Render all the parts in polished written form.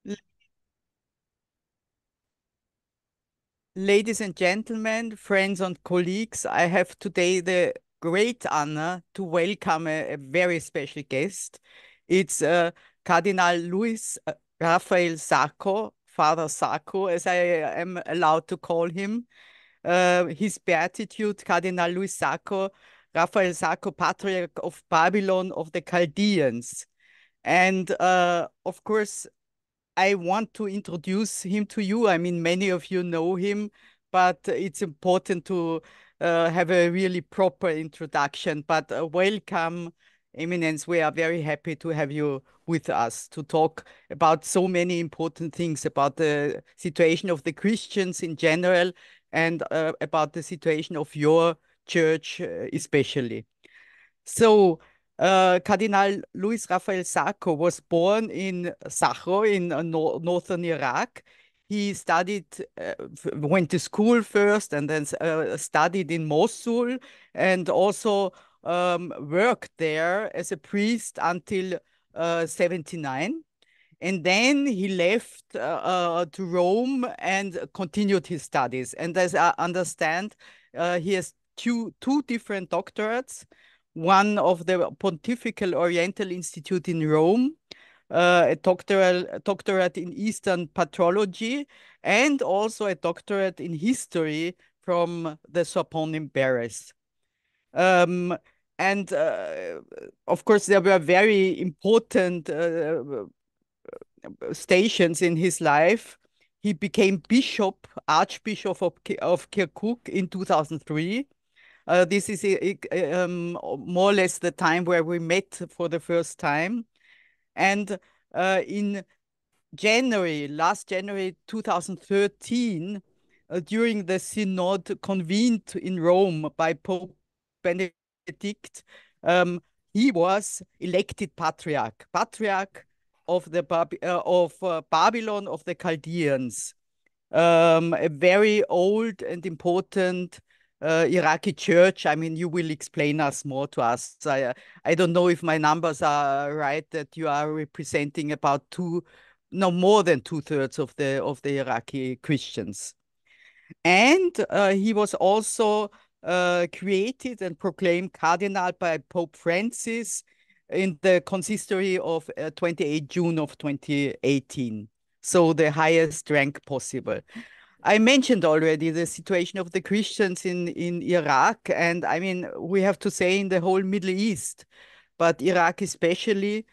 L- Ladies and gentlemen, friends and colleagues, I have today the great honor to welcome a very special guest. It's Cardinal Louis Raphael Sako, Father Sako, as I am allowed to call him. His beatitude, Cardinal Louis Sako, Raphael Sako, Patriarch of Babylon of the Chaldeans. And of course, I want to introduce him to you. I mean, many of you know him, but it's important to have a really proper introduction. But welcome, Eminence. We are very happy to have you with us to talk about so many important things about the situation of the Christians in general and about the situation of your church especially. So, Cardinal Louis Raphael Sako was born in Sacho in northern Iraq. He studied, went to school first and then studied in Mosul and also worked there as a priest until 79. And then he left to Rome and continued his studies. And as I understand, he has two different doctorates, one of the Pontifical Oriental Institute in Rome, a doctorate in Eastern patrology, and also a doctorate in history from the Sorbonne in Paris. Um, and of course, there were very important stations in his life. He became bishop, Archbishop of Kirkuk in 2003. This is more or less the time where we met for the first time. And in last January 2013, during the synod convened in Rome by Pope Benedict, um, he was elected patriarch of the Babylon of the Chaldeans, a very old and important Iraqi church. I mean, you will explain us more to us. I don't know if my numbers are right that you are representing about no more than two-thirds of the Iraqi Christians. And he was also created and proclaimed cardinal by Pope Francis in the consistory of 28 June of 2018. So the highest rank possible. I mentioned already the situation of the Christians in Iraq, and I mean, we have to say in the whole Middle East, but Iraq especially,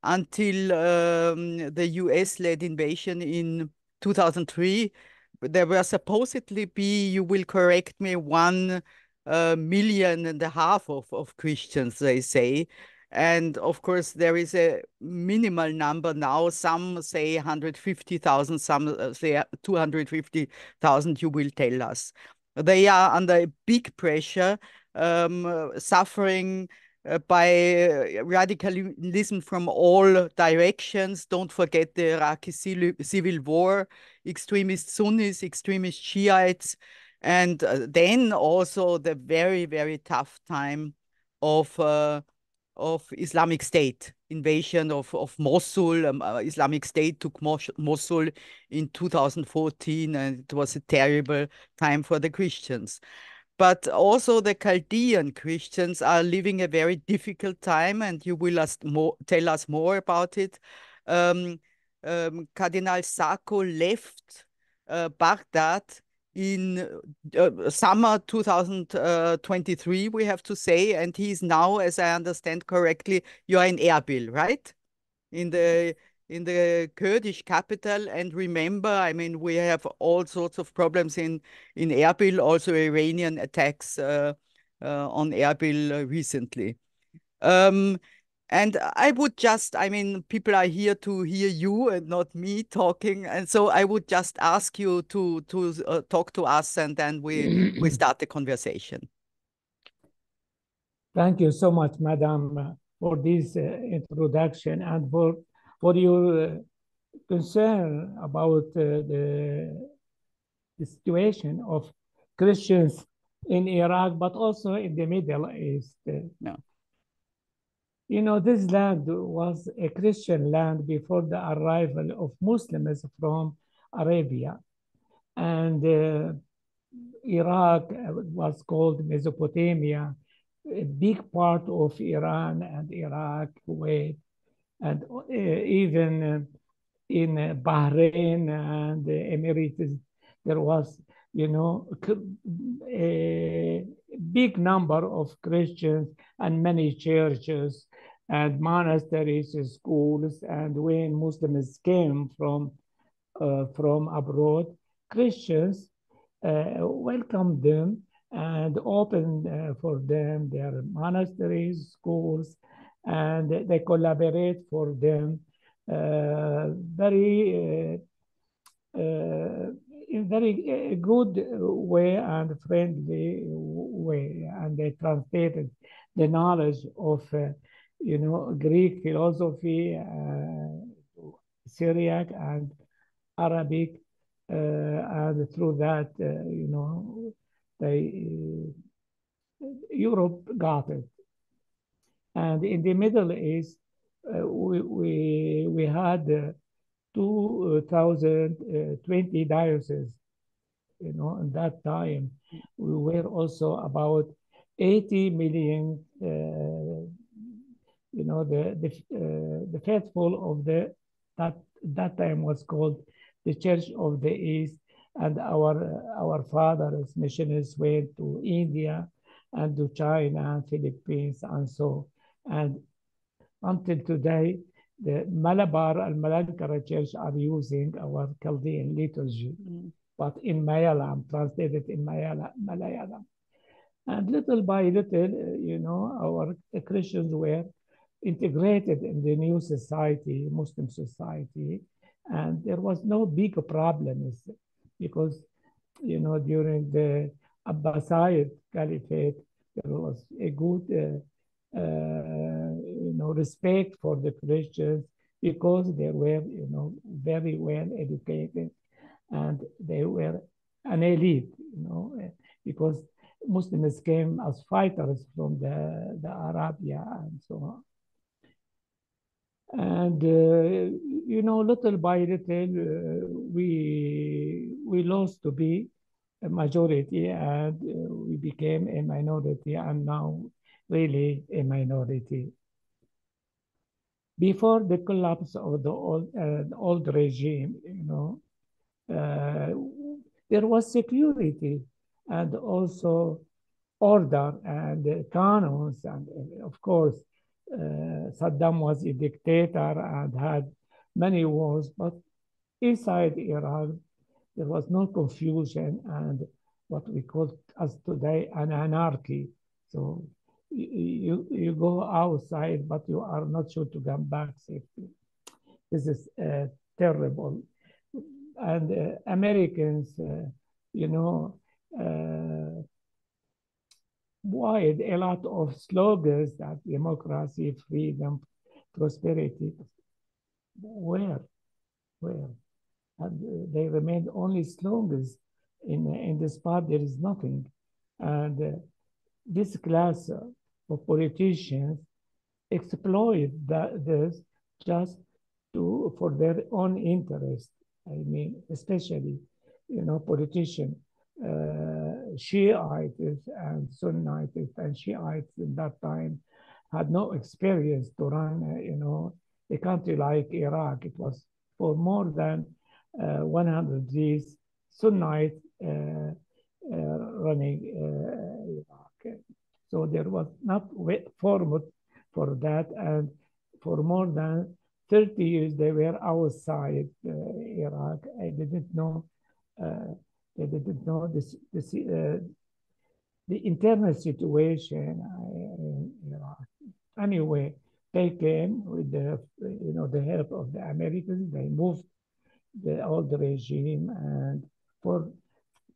until the US-led invasion in 2003, there were supposedly you will correct me, 1.5 million of Christians, they say. And of course, there is a minimal number now. Some say 150,000, some say 250,000, you will tell us. They are under big pressure, suffering by radicalism from all directions. Don't forget the Iraqi civil war, extremist Sunnis, extremist Shiites, and then also the very, very tough time of Islamic State, invasion of Mosul. Islamic State took Mosul in 2014, and it was a terrible time for the Christians. But also the Chaldean Christians are living a very difficult time, and you will tell us more about it. Um, Cardinal Sako left Baghdad in summer 2023, we have to say, and he's now, as I understand correctly, you are in Erbil, right? In the Kurdish capital. And remember, I mean, we have all sorts of problems in Erbil, also Iranian attacks on Erbil recently. Um, and I would just, I mean, people are here to hear you and not me talking. And so I would just ask you to talk to us, and then we start the conversation. Thank you so much, Madam, for this introduction and for your concern about the situation of Christians in Iraq, but also in the Middle East. No. You know, this land was a Christian land before the arrival of Muslims from Arabia. And Iraq was called Mesopotamia. A big part of Iran and Iraq, Kuwait, and even in Bahrain and the Emirates, there was, you know, a big number of Christians and many churches and monasteries, schools. And when Muslims came from abroad, Christians welcomed them and opened for them their monasteries, schools, and they collaborate for them very in very good way and friendly way, and they translated the knowledge of you know, Greek philosophy, Syriac and Arabic, and through that, you know, they Europe got it. And in the Middle East, we had 2020 dioceses. You know, in that time, we were also about 80 million. You know, the faithful of that time was called the Church of the East, and our fathers missionaries went to India and to China and Philippines and so. And until today, the Malabar and Malankara Church are using our Chaldean liturgy, but in Malayalam, translated in Malayalam. And little by little, you know, our Christians were integrated in the new society, Muslim society, and there was no big problems because, you know, during the Abbasid Caliphate, there was a good, you know, respect for the Christians because they were, you know, very well educated and they were an elite, you know, because Muslims came as fighters from the Arabia and so on. And you know, little by little, we lost to be a majority, and we became a minority, and now really a minority. Before the collapse of the old regime, you know, there was security and also order and canons, and of course, Saddam was a dictator and had many wars, but inside Iran, there was no confusion and what we call as today an anarchy. So you go outside, but you are not sure to come back safely. This is terrible. And Americans, you know, wide a lot of slogans that democracy, freedom, prosperity. Where? And they remain only slogans. In this part, there is nothing. And this class of politicians exploit this just for their own interest. I mean, especially, you know, politicians, Shiites and Sunnites and Shiites in that time had no experience to run, you know, a country like Iraq. It was for more than 100 years Sunnites running Iraq. So there was not formed for that, and for more than 30 years they were outside Iraq. I didn't know. They didn't know the internal situation in Iraq. Anyway, they came with the, you know, the help of the Americans. They moved the old regime, and for,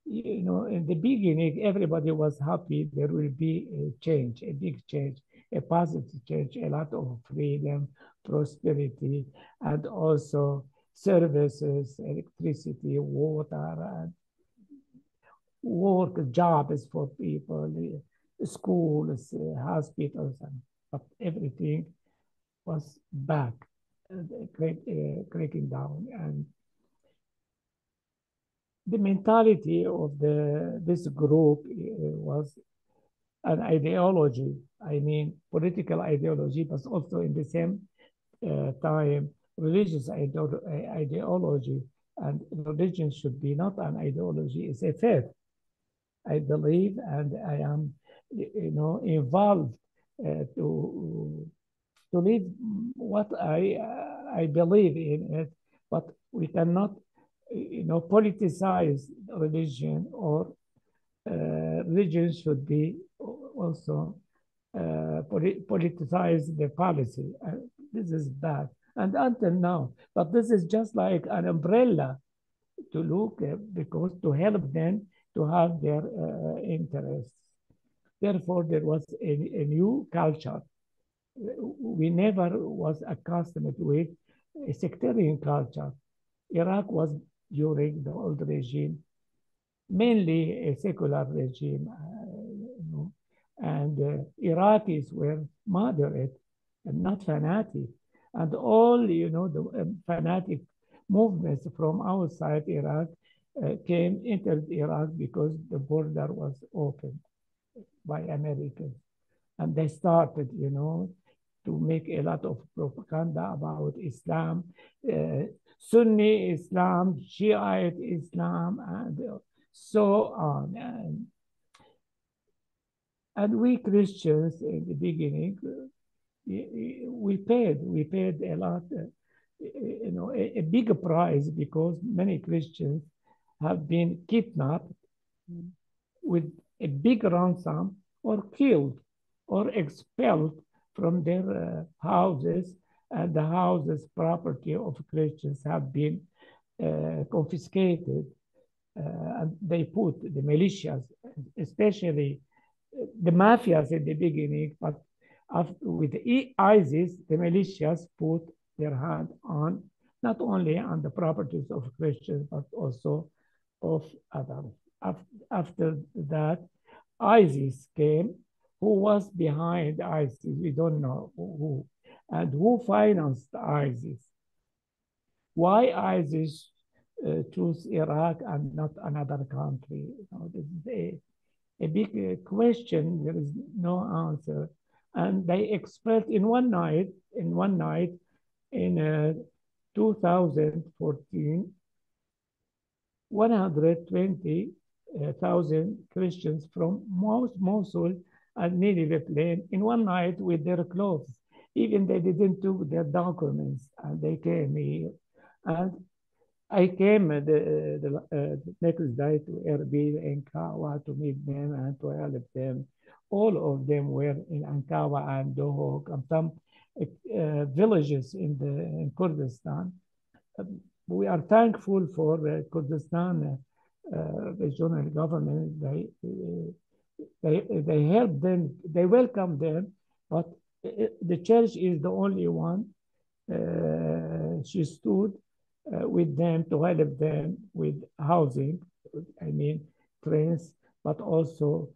you know, in the beginning, everybody was happy there will be a change, a big change, a positive change, a lot of freedom, prosperity, and also services, electricity, water, and work, jobs for people, schools, hospitals, and everything. was back, cracking down. And the mentality of this group was an ideology. I mean, political ideology, but also in the same time, religious ideology. And religion should be not an ideology; it's a faith. I believe, and I am, involved to live what I believe in it. But we cannot, politicize religion, or religion should be also politicize the policy. This is bad. And until now, but this is just like an umbrella to look at, because to help them to have their interests. Therefore, there was a new culture. We never was accustomed with a sectarian culture. Iraq was, during the old regime, mainly a secular regime, and Iraqis were moderate and not fanatic. And all, the fanatic movements from outside Iraq entered Iraq because the border was opened by Americans. And they started, to make a lot of propaganda about Islam, Sunni Islam, Shiite Islam, and so on. And we Christians in the beginning, we paid a lot, a big price, because many Christians have been kidnapped with a big ransom, or killed, or expelled from their houses, and the houses, property of Christians have been confiscated. And they put the militias, especially the mafias in the beginning, but with ISIS, the militias put their hand on not only on the properties of Christians, but also of others. After that, ISIS came. Who was behind ISIS? We don't know who. And who financed ISIS? Why ISIS choose Iraq and not another country? This is a big question. There is no answer. And they expelled in one night, in 2014, 120,000 Christians from Mosul and Nineveh plain in one night with their clothes. Even they didn't do their documents, and they came here. And I came the next day to Erbil and Kawa to meet them and to help them. All of them were in Ankawa and Dohuk and some villages in Kurdistan. We are thankful for the Kurdistan regional government. They help them, they welcome them, but the church is the only one. She stood with them to help them with housing, I mean trains, but also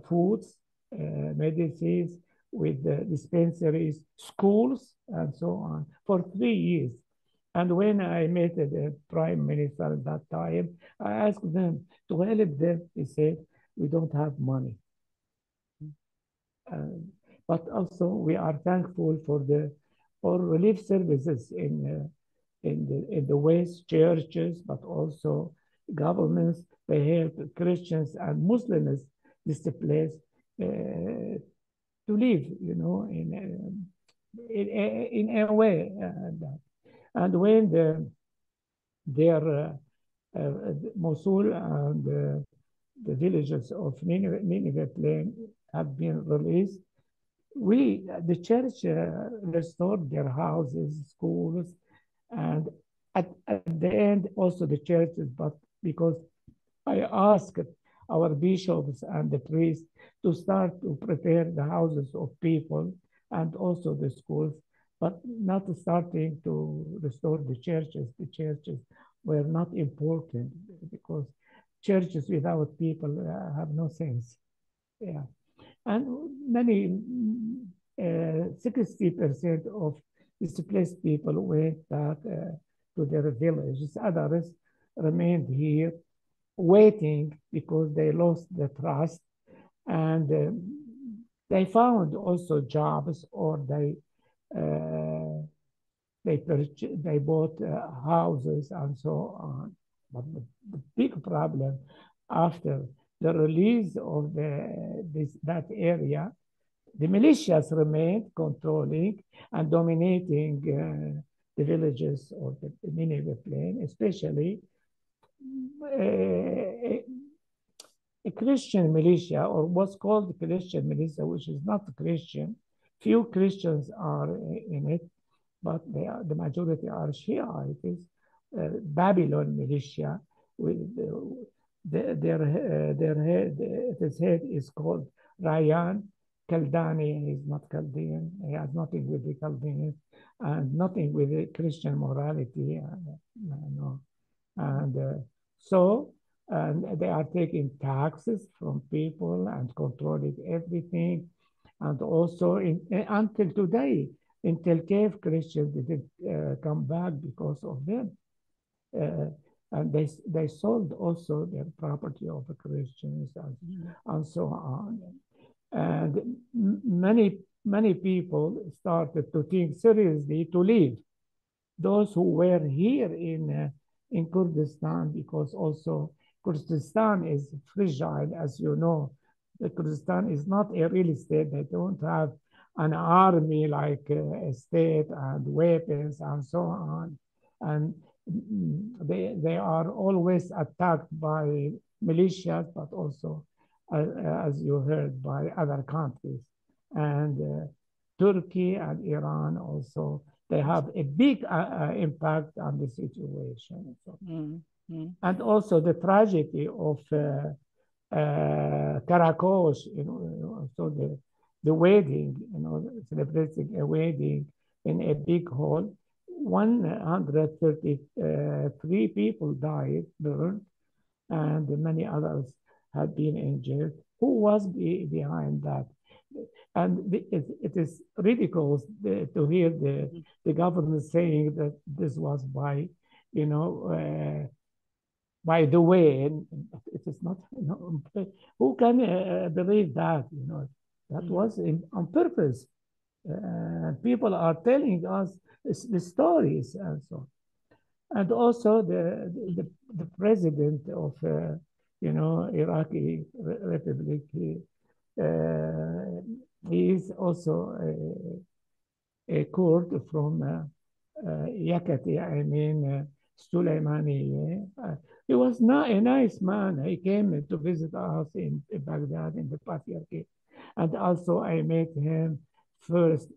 foods, medicines, with dispensaries, schools, and so on for 3 years. And when I met the prime minister at that time, I asked them to help them. He said, we don't have money. But also we are thankful for the relief services in the West, churches, but also governments. They help Christians and Muslims displaced to live, in a way. And when their Mosul and the villages of Nineveh plain have been released, the church restored their houses, schools, and at the end also the churches. But because I asked our bishops and the priests to start to prepare the houses of people and also the schools, but not starting to restore the churches. The churches were not important, because churches without people have no sense. Yeah. And many 60% of displaced people went back to their villages. Others remained here waiting because they lost the trust, and they found also jobs, or they bought houses and so on. But the big problem after the release of that area, the militias remained controlling and dominating the villages of the Nineveh plain, especially a Christian militia, or what's called Christian militia, which is not Christian. Few Christians are in it, but the majority are Shiites. Babylon militia, with their head, his head is called Rayan. Chaldean is not Chaldean. He has nothing with the Chaldeans and nothing with the Christian morality. No. And so they are taking taxes from people and controlling everything. And also until today, until cave Christians didn't come back because of them. And they sold also their property of the Christians and so on. And many people started to think seriously to leave. Those who were here in Kurdistan, because also Kurdistan is fragile, as you know. The Kurdistan is not a real estate. They don't have an army like a state and weapons and so on. And they are always attacked by militias, but also, as you heard, by other countries. And Turkey and Iran also, they have a big impact on the situation. So. And also the tragedy of Karakosh, so the wedding, celebrating a wedding in a big hall. 133 people died, burned, and many others have been injured. Who was behind that? And it is ridiculous to hear the government saying that this was by the way. It is not. Who can believe that? That was on purpose. People are telling us the stories and so on. And also the president of Iraqi Republic, he is also a Kurd from Yakati, Soleimani. He was not a nice man. He came to visit us in Baghdad, in the Patriarch. And also I met him first.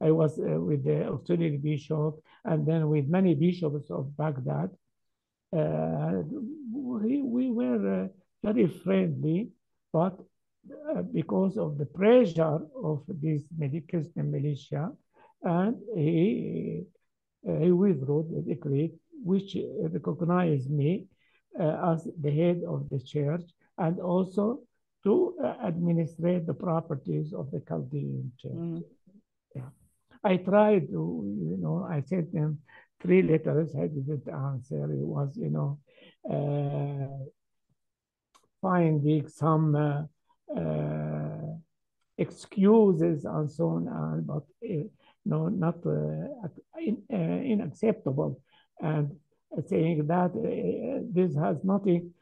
I was with the auxiliary bishop, and then with many bishops of Baghdad. We were very friendly, but because of the pressure of this Christian militia, and he withdrew the decree, which recognized me as the head of the church, and also to administrate the properties of the Chaldean church. Yeah. I tried to, I sent them 3 letters. I didn't answer. It was, finding some excuses and so on, but not unacceptable. And saying that this has nothing,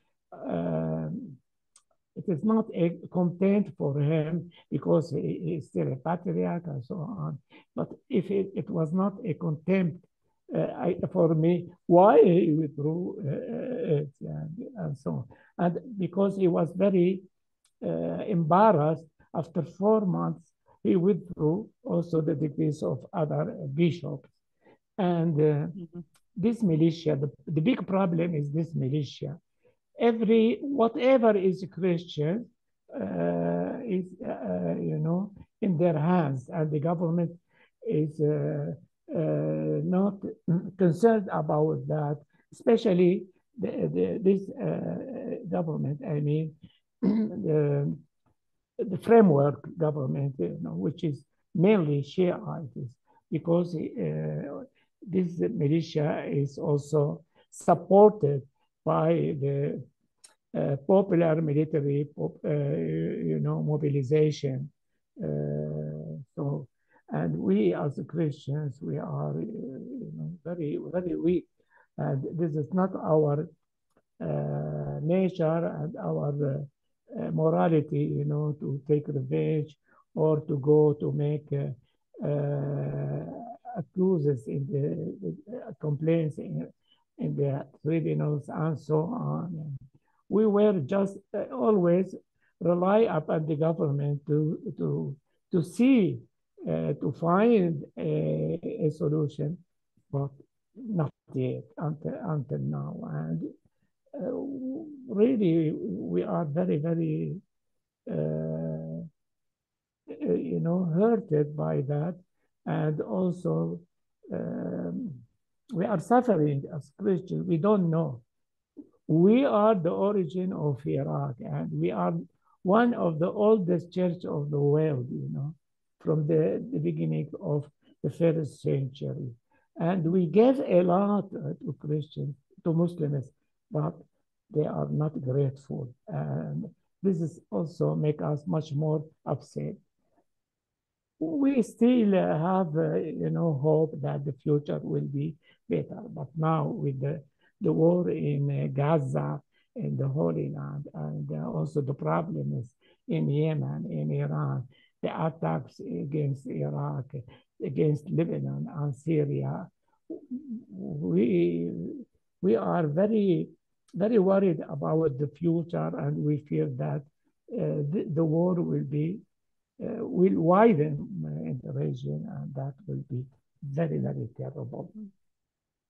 it is not a content for him because he is still a patriarch and so on. But if it was not a contempt for me, why he withdrew it and so on. And because he was very embarrassed, after 4 months, he withdrew also the decrees of other bishops. And this militia, the big problem is this militia. Whatever is Christian is, in their hands, and the government is not concerned about that, especially this government, the framework government, which is mainly Shiites, because this militia is also supported by the popular military, mobilization. So, and we as Christians, we are, very, very weak. And this is not our nature and our morality, to take revenge or to go to make accuses in the complaints in the tribunals and so on. We were just always rely upon the government to see to find a solution, but not yet until now. And really, we are very, very, hurted by that. And also, we are suffering as Christians. We don't know. We are the origin of Iraq, and we are one of the oldest church of the world, from the beginning of the first century. And we gave a lot to Christians, to Muslims, but they are not grateful. And this is also make us much more upset. We still have, hope that the future will be better. But now with the war in Gaza, in the Holy Land, and also the problems in Yemen, in Iran, the attacks against Iraq, against Lebanon and Syria, we are very, very worried about the future, and we fear that the war will widen in the region, and that will be very, very terrible.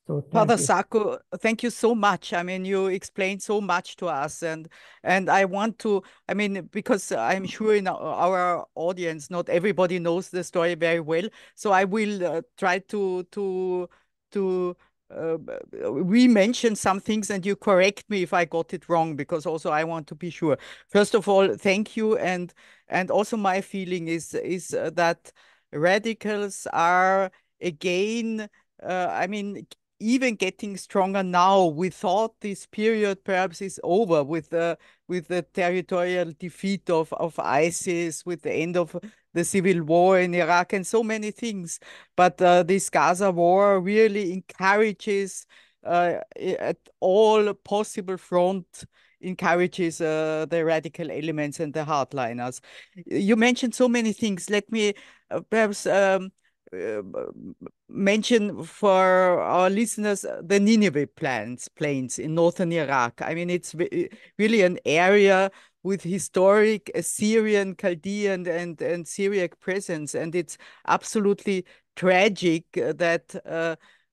So Father thank you. Sako, thank you so much. I mean, you explained so much to us, and I want to, I mean, because I'm sure in our audience, not everybody knows the story very well. So I will try to uh, re-mention some things, and you correct me if I got it wrong, because also I want to be sure. First of all, thank you, and also my feeling is that radicals are again. I mean, even getting stronger now. We thought this period perhaps is over with the territorial defeat of ISIS, with the end of the civil war in Iraq, and so many things. But this Gaza war really encourages at all possible front encourages the radical elements and the hardliners. You mentioned so many things. Let me perhaps uh, mention for our listeners the Nineveh plains in northern Iraq. I mean, it's really an area with historic Assyrian, Chaldean, and Syriac presence, and it's absolutely tragic that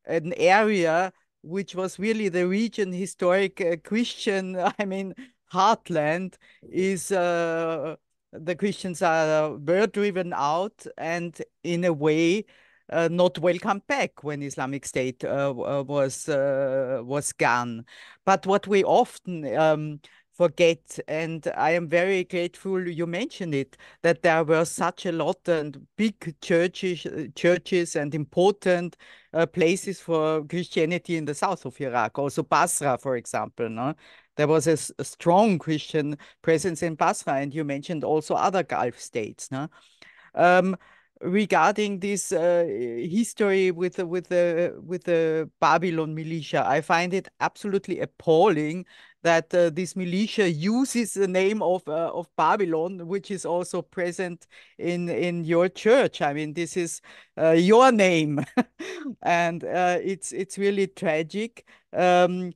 an area which was really the region historic Christian, I mean, heartland, is the Christians were driven out, and in a way not welcome back when Islamic State was gone. But what we often forget, and I am very grateful you mentioned it, that there were such a lot and big churches and important places for Christianity in the south of Iraq. Also Basra, for example, no? There was a strong Christian presence in Basra, and you mentioned also other Gulf states, no? Um, Regarding this history with the Babylon militia, I find it absolutely appalling that this militia uses the name of Babylon, which is also present in your church. I mean, this is your name, and it's really tragic. Um,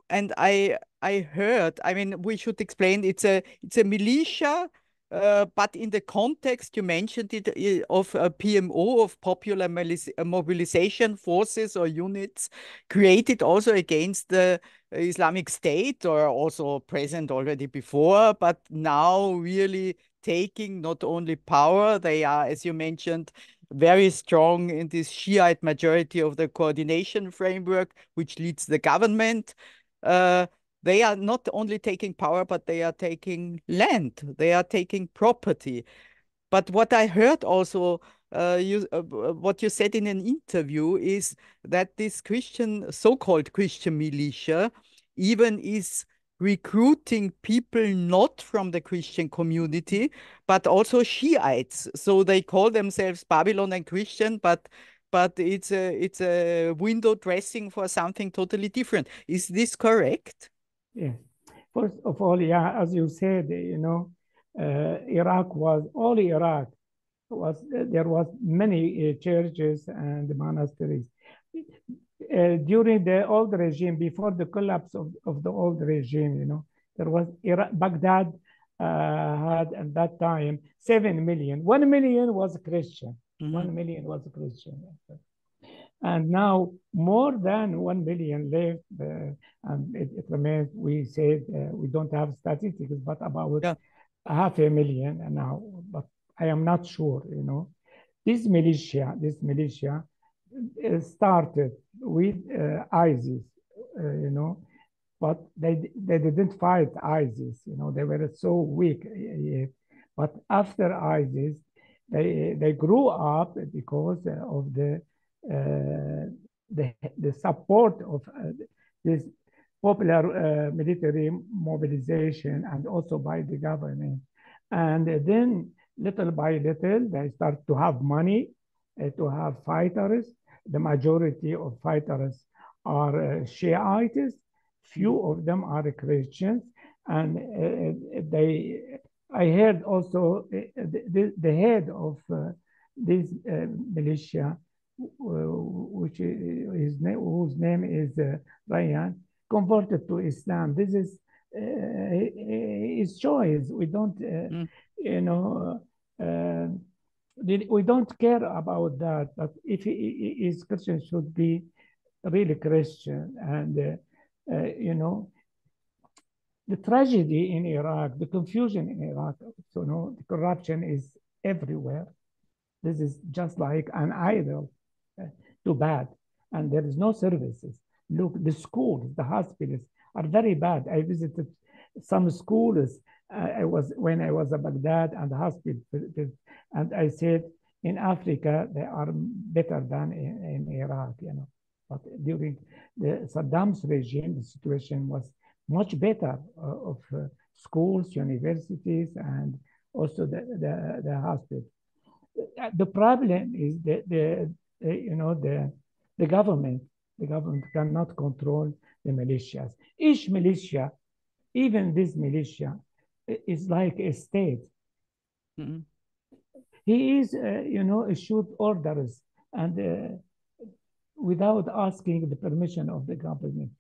and I heard, I mean, we should explain it's a militia, but in the context you mentioned it of a PMO, of popular mobilization forces or units created also against the Islamic State, or also present already before, but now really taking not only power, they are, as you mentioned, very strong in this Shiite majority of the coordination framework, which leads the government. Uh, they are not only taking power, but they are taking land, they are taking property. But what I heard also, what you said in an interview is that this Christian, so-called Christian militia, even is recruiting people not from the Christian community, but also Shiites. So they call themselves Babylon and Christian, but it's a window dressing for something totally different. Is this correct? Yes. First of all, yeah, as you said, Iraq was all Iraq was there was many churches and monasteries. During the old regime, before the collapse of the old regime, there was Baghdad had at that time 7 million. 1 million was Christian. Mhm. 1 million was Christian. And now more than 1 million left, and it remains, we said, we don't have statistics, but about Yeah. 500,000 now, but I am not sure, This militia started with ISIS, but they didn't fight ISIS, they were so weak. But after ISIS, they grew up because of the support of this popular military mobilization and also by the government. And then little by little, they start to have money, to have fighters. The majority of fighters are Shiites. Few of them are Christians. And I heard also the head of this militia, whose name is Ryan, converted to Islam. This is his choice. We don't, you know, uh, we don't care about that. But if he is Christian, should be really Christian. And the tragedy in Iraq, the confusion in Iraq, the corruption is everywhere. This is just like an idol, too bad. And there is no services. Look, the schools, the hospitals are very bad. I visited some schools. When I was at Baghdad and the hospital, and I said, in Africa, they are better than in Iraq, But during the Saddam's regime, the situation was much better of schools, universities, and also the hospital. The problem is the government. The government cannot control the militias. Each militia, even this militia, is like a state. Mm-hmm. He is, issued orders and without asking the permission of the government.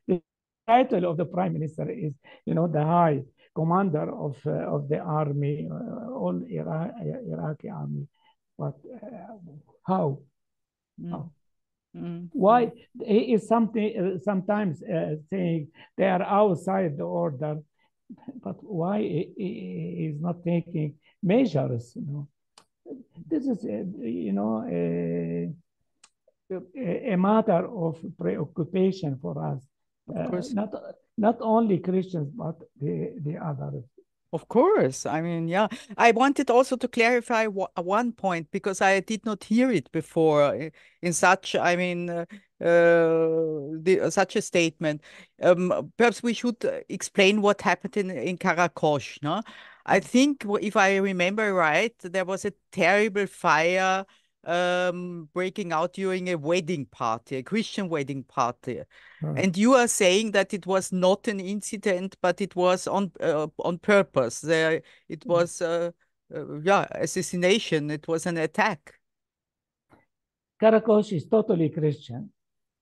The title of the prime minister is, the high commander of the army, all Iraqi army. But how? How? Mm-hmm. Why? He is sometimes saying they are outside the order, but why he is not taking measures? This is, a matter of preoccupation for us. Of course. Not only Christians, but the others. Of course. I mean, yeah. I wanted also to clarify one point because I did not hear it before in such, I mean, such a statement. Perhaps we should explain what happened in Karakosh, no? I think, if I remember right, there was a terrible fire breaking out during a wedding party, a Christian wedding party. And you are saying that it was not an incident, but it was on purpose. It was, assassination. It was an attack. Karakosh is totally Christian,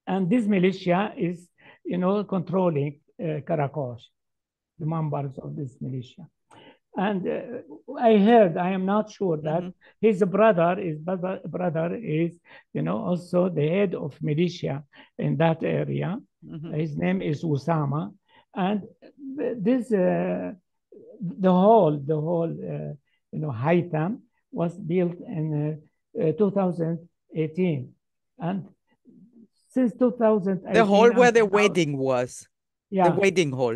and this militia is, controlling Karakosh, the members of this militia. And I heard, I am not sure that his brother is, also the head of militia in that area. His name is Usama. And this, the whole, Haytham was built in 2018. And since 2018. The hall where the wedding was. The Yeah. wedding hall.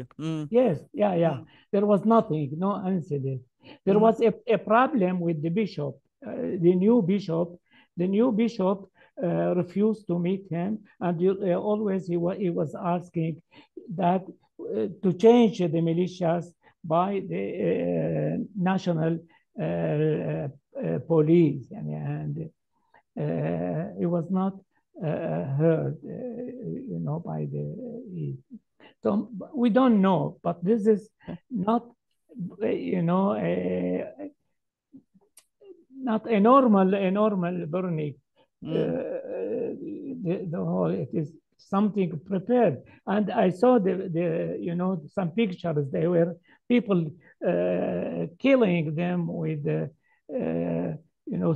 Yes. Yeah. Yeah. Mm, There was nothing. No incident. There mhm, was a problem with the bishop. The new bishop. The new bishop refused to meet him, and always he was asking that to change the militias by the national police, and it was not heard, by the. So we don't know, but this is not, you know, not a normal burning. mm, The whole, it is something prepared, and I saw some pictures. They were people killing them with you know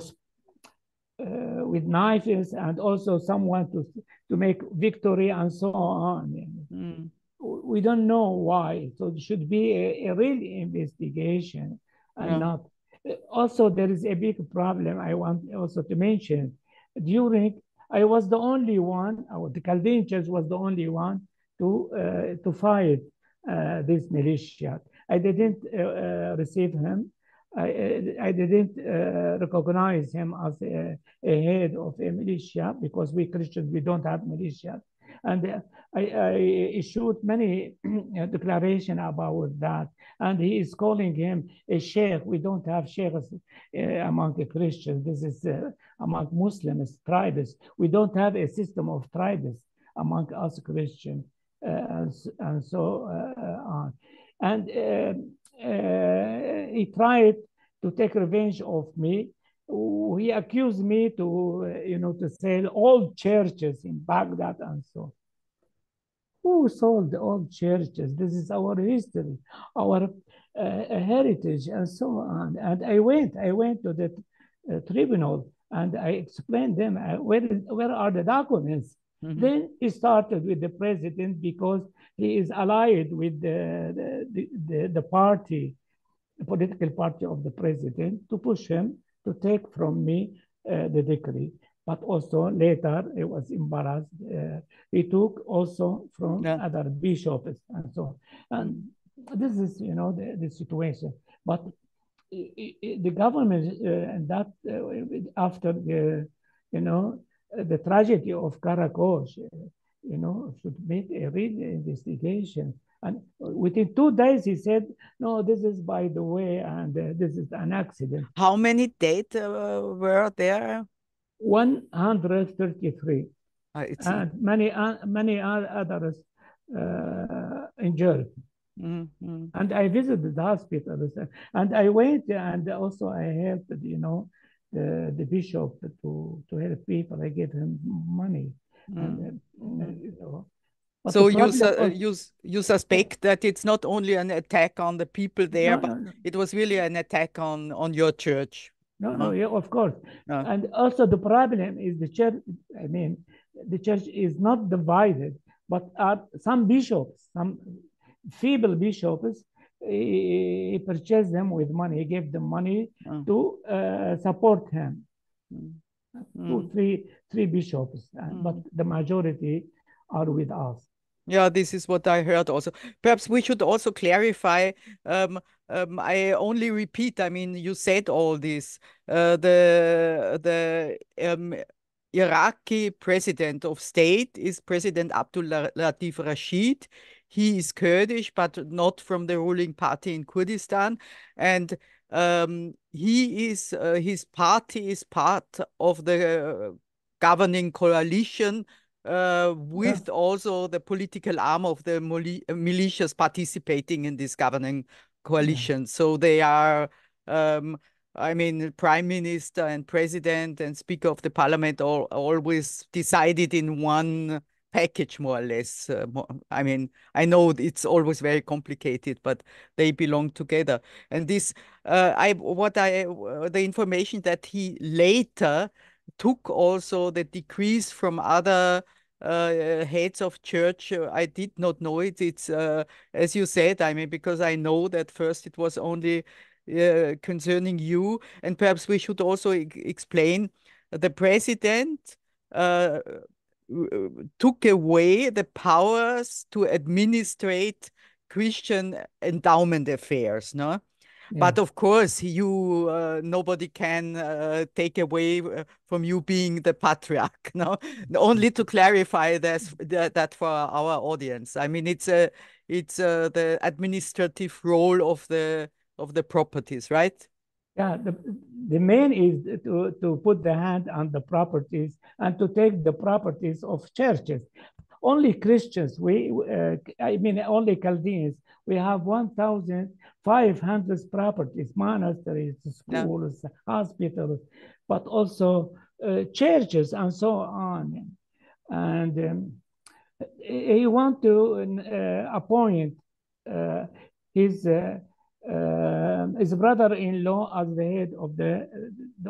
with knives, and also someone to make victory and so on. mm, We don't know why. So it should be a real investigation and yeah. not. Also, there is a big problem I want also to mention. During, I was the only one, or the Chaldean church was the only one to fight this militia. I didn't receive him. I didn't recognize him as a head of a militia, because we Christians, we don't have militia. And I issued many declaration about that. And he is calling him a sheikh. We don't have sheikhs among the Christians. This is among Muslims, tribes. We don't have a system of tribes among us Christians, and so on. And he tried to take revenge of me. He accused me to sell all churches in Baghdad and so. Who sold all churches? This is our history, our heritage, and so on. And I went to the tribunal, and I explained them where are the documents. Mhm. Then he started with the president, because he is allied with the party, the political party of the president, to push him to take from me the decree. But also later, he was embarrassed. He took also from Yeah. other bishops and so on. Mm. And this is, the situation. But the government, and that after the tragedy of Karakosh, should make a real investigation. And within 2 days, he said, "No, this is by the way, and this is an accident." How many dead were there? 133, It's and many others injured. mm. And I visited the hospitals, and I went, and also I helped, the bishop to help people. I gave him money, Mm. and Mm. but the So problem was, you yeah, suspect that it's not only an attack on the people there, no, but no, no, it was really an attack on your church. no, no, No? yeah, of course. No. And also the problem is the church. I mean, the church is not divided, but some bishops, some feeble bishops, he purchased them with money. He gave them money Oh. to support him. Mm. Two, Mm. three bishops, but Mm. the majority are with us. Yeah, this is what I heard also. Perhaps we should also clarify. Um, I only repeat. I mean, you said all this. The Iraqi president of state is President Abdul Latif Rashid. He is Kurdish, but not from the ruling party in Kurdistan, and his party is part of the governing coalition Yeah, with also the political arm of the militias participating in this governing yeah, coalition. So they are, um, I mean, prime minister and president and speaker of the parliament all always decided in one package, more or less. I mean, I know it's always very complicated, but they belong together. And this, the information that he later took also the decrees from other heads of church. I did not know it. It's as you said. I mean, because I know that first it was only concerning you, and perhaps we should also explain the president. Uh, took away the powers to administrate Christian endowment affairs, no? Yeah. But of course, nobody can take away from you being the patriarch. No, only to clarify that for our audience. I mean, it's the administrative role of the properties, right? Yeah, the main is to put the hand on the properties and to take the properties of churches. Only Christians, I mean, only Chaldeans, we have 1,500 properties, monasteries, Yeah. schools, hospitals, but also churches and so on. And he want to appoint uh, his brother-in-law as the head of the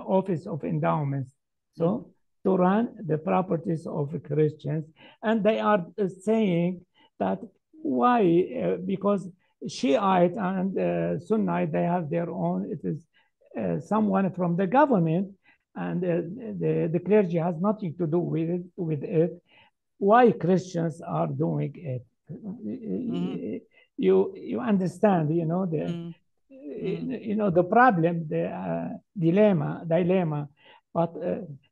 office of endowments. Mhm. So to run the properties of Christians, and they are saying that why? Because Shiite and Sunnite, they have their own. It is someone from the government, and the clergy has nothing to do with it. Why Christians are doing it? Mhm. You understand? Mhm. Mhm. The problem, the dilemma, but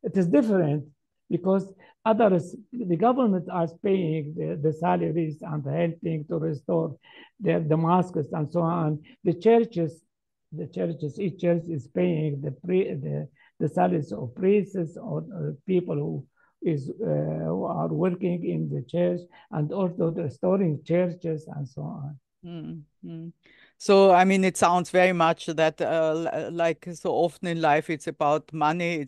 it is different because others, the government are paying the salaries and helping to restore the mosques and so on. Each church is paying the salaries of priests or people who are working in the church and also restoring churches and so on. Mm, mm. So, I mean, it sounds very much that, like so often in life, it's about money,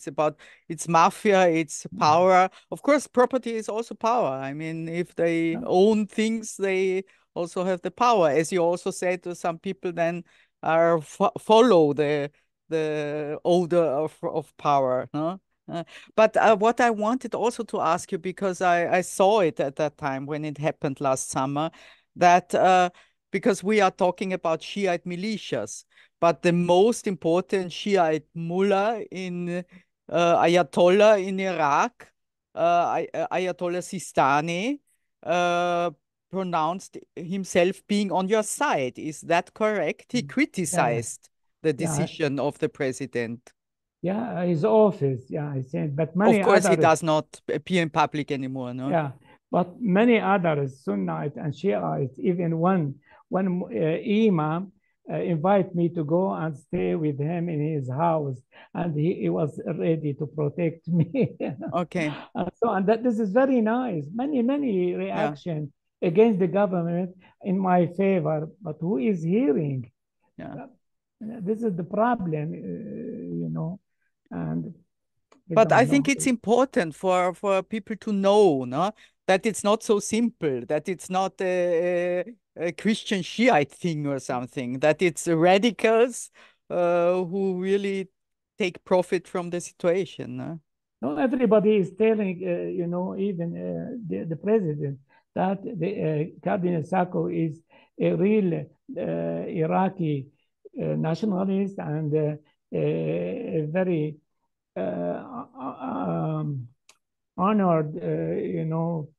it's mafia, it's power. Of course, property is also power. I mean, if they Yeah. own things, they also have the power. As you also said, to some people then are follow the order of power, no? But what I wanted also to ask you, because I saw it at that time when it happened last summer, that because we are talking about Shiite militias, but the most important Shiite mullah in Ayatollah in Iraq, Ayatollah Sistani, uh, pronounced himself being on your side. Is that correct? He Yeah, yeah, criticized the yeah, decision of the president. yeah. His office, yeah, I said, but Of many course, he others, does not appear in public anymore, no? yeah, but many others, Sunnite and Shiites, even one imam invite me to go and stay with him in his house, and he was ready to protect me. Okay, And that this is very nice. Many yeah, reaction against the government in my favor, but who is hearing? yeah. This is the problem, and we But I don't think know. it's important for people to know, no, that it's not so simple, that it's not a Christian Shiite thing or something, that it's radicals who really take profit from the situation. No? No, everybody is telling, even the president, that the Cardinal Sako is a real Iraqi nationalist and a very honored,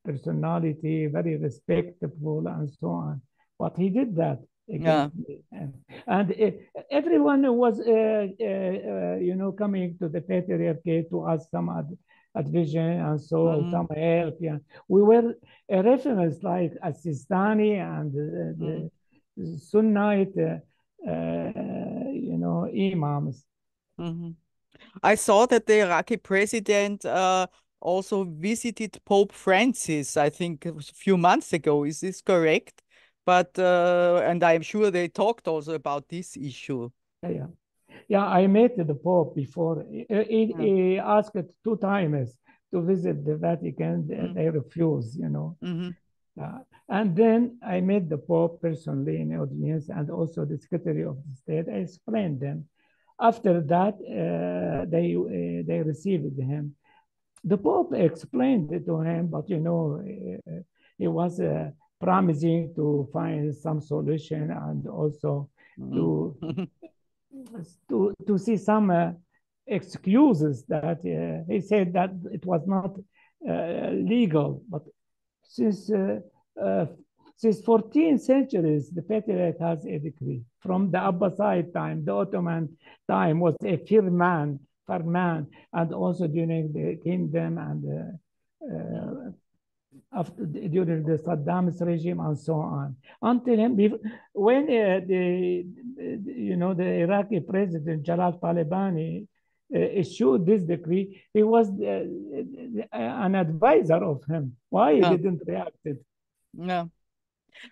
personality, very respectable, and so on. But he did that Yeah. against me, and everyone was, coming to the Patriarch to ask some advision and so Hmm. some help. Yeah, we were a reference like Sistani and Hmm. the Sunnite, imams. Hmm. I saw that the Iraqi president also visited Pope Francis, I think it was a few months ago. Is this correct? But and I'm sure they talked also about this issue. Yeah, yeah. Yeah, I met the Pope before. Yeah. He asked 2 times to visit the Vatican. Mm. They refused. Mhm. And then I met the Pope personally in audience and also the Secretary of the State. I explained them. After that, they received him. The Pope explained it to him, but he was promising to find some solution and also Mhm. to see some excuses that he said that it was not legal. But since uh, since 14th centuries, the Patriarch has a decree. From the Abbasid time, the Ottoman time was a firman, and also during the kingdom and after during the Saddam's regime and so on. Until him, when the Iraqi president Jalal Talibani issued this decree, he was an advisor of him. Why he didn't react it? Yeah.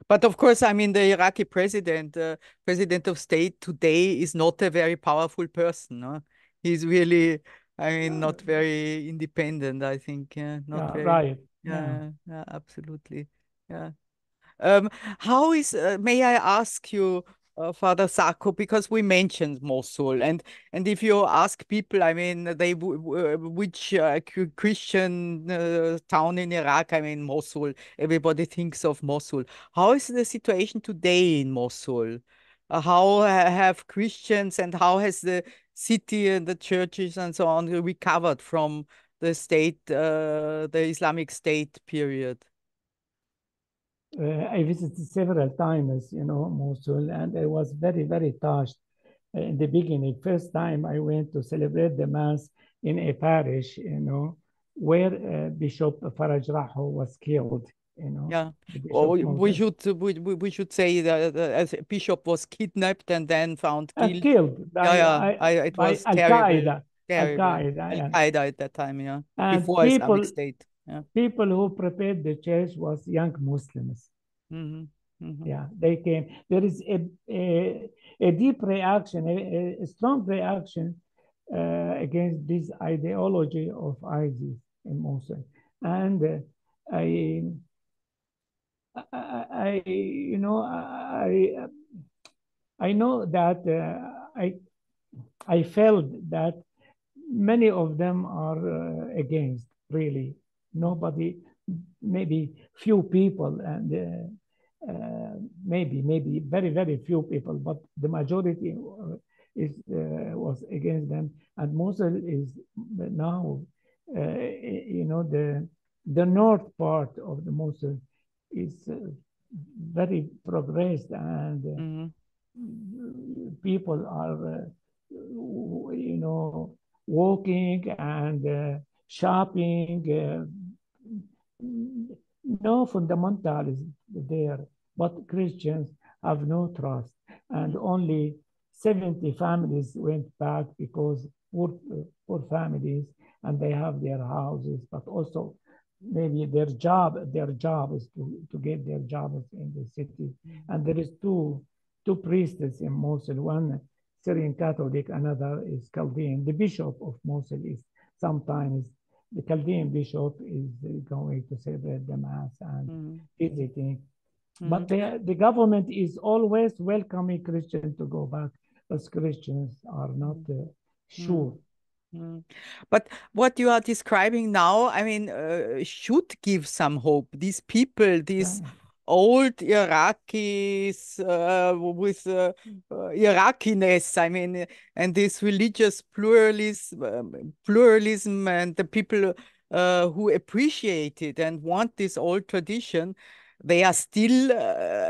But of course, I mean, the Iraqi president of state today is not a very powerful person. No? He's really, I mean, not very independent, I think. Not Yeah, very. right. Yeah, absolutely. Yeah. Um, may I ask you, Father Sako, because we mentioned Mosul, and if you ask people, I mean, which Christian town in Iraq, I mean, Mosul, everybody thinks of Mosul. How is the situation today in Mosul? How have Christians and how has the city and the churches and so on recovered from the Islamic State period? I visited several times, Mosul, and I was very, very touched in the beginning. First time I went to celebrate the Mass in a parish, where Bishop Faraj Raho was killed, Yeah. the Well, Bishop Mosul. we should say that as a bishop was kidnapped and then found killed. Killed It by was Al terrible, Qaeda. Al terrible. Qaeda, Al yeah. Qaeda at that time, yeah, And before Islamic State. Yeah. people who prepared the church was young Muslims. Mm-hmm. Mm-hmm. Yeah, they came. There is a deep reaction, a strong reaction against this ideology of ISIS in Mosul. And I, I know that I felt that many of them are against, really. Nobody, maybe few people, and maybe very, very few people, but the majority was against them. And Mosul is now, the north part of the Mosul is very progressed, and Mm-hmm. people are, walking and shopping. No fundamentalism there, but Christians have no trust, and only 70 families went back because poor families, and they have their houses, but also maybe their job is to get their jobs in the city. And there is two priests in Mosul, one Syrian Catholic, another is Chaldean. The bishop of Mosul is sometimes the Chaldean bishop is going to celebrate the Mass and visiting. But the government is always welcoming Christians to go back, but Christians are not sure. But what you are describing now, I mean, should give some hope. These people, these old Iraqis with Iraqiness, I mean, and this religious pluralism, and the people who appreciate it and want this old tradition, they are still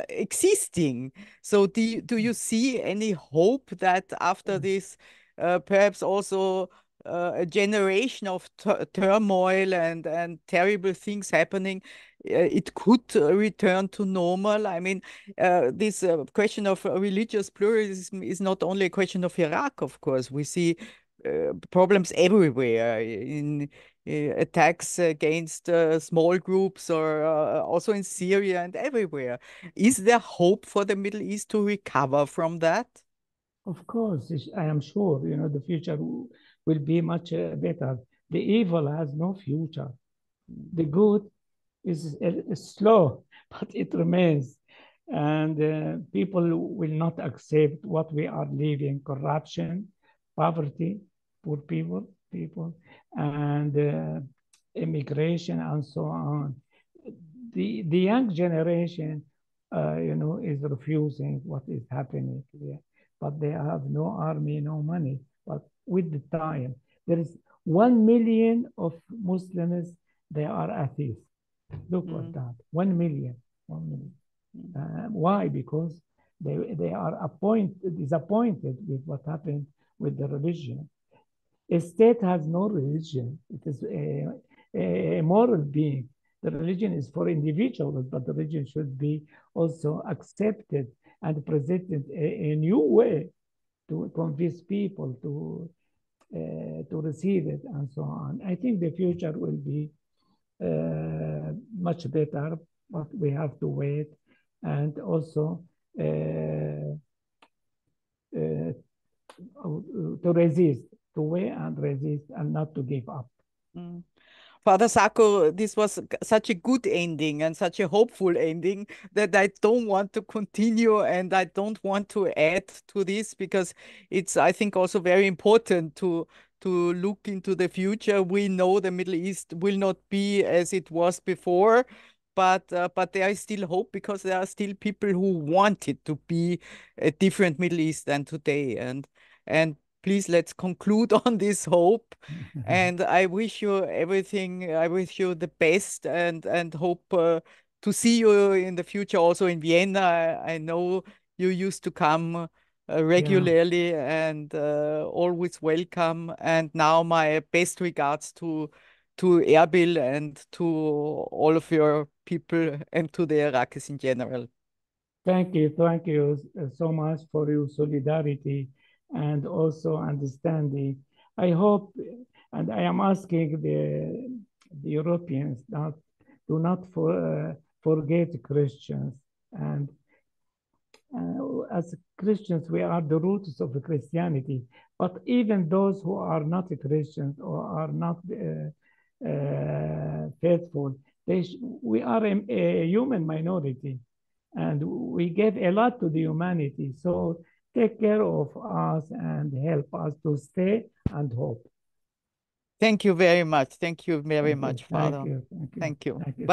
existing. So, do you see any hope that after this, perhaps also a generation of turmoil and terrible things happening, it could return to normal. I mean, this question of religious pluralism is not only a question of Iraq, of course. We see problems everywhere in attacks against small groups, or also in Syria and everywhere. Is there hope for the Middle East to recover from that? Of course, I am sure, the future will be much better. The evil has no future. The good is slow, but it remains. And people will not accept what we are living: corruption, poverty, poor people, and immigration, and so on. The young generation, is refusing what is happening here, but they have no army, no money. But with the time, there is 1 million of Muslims they are atheists. Look at that, 1 million. 1 million. Why? Because they are disappointed with what happened with the religion. A state has no religion. It is a moral being. The religion is for individuals, but the religion should be also accepted and presented a new way to convince people to receive it and so on. I think the future will be much better, but we have to wait and also to resist, to wait and resist and not to give up. Father Sako, this was such a good ending and such a hopeful ending that I don't want to continue and I don't want to add to this because it's, I think, also very important to look into the future. We know the Middle East will not be as it was before, but there is still hope because there are still people who want it to be a different Middle East than today. And please let's conclude on this hope. And I wish you everything. I wish you the best and hope to see you in the future also in Vienna. I know you used to come regularly and always welcome. And now my best regards to Erbil and to all of your people and to the Iraqis in general. Thank you so much for your solidarity and also understanding. I hope, and I am asking the Europeans not do not forget Christians. And as Christians, we are the roots of Christianity. But even those who are not Christians or are not faithful, we are a human minority. And we give a lot to the humanity. So take care of us and help us to stay and hope. Thank you very much. Thank you very much, Father. Thank you. Thank you. Thank you. Bye.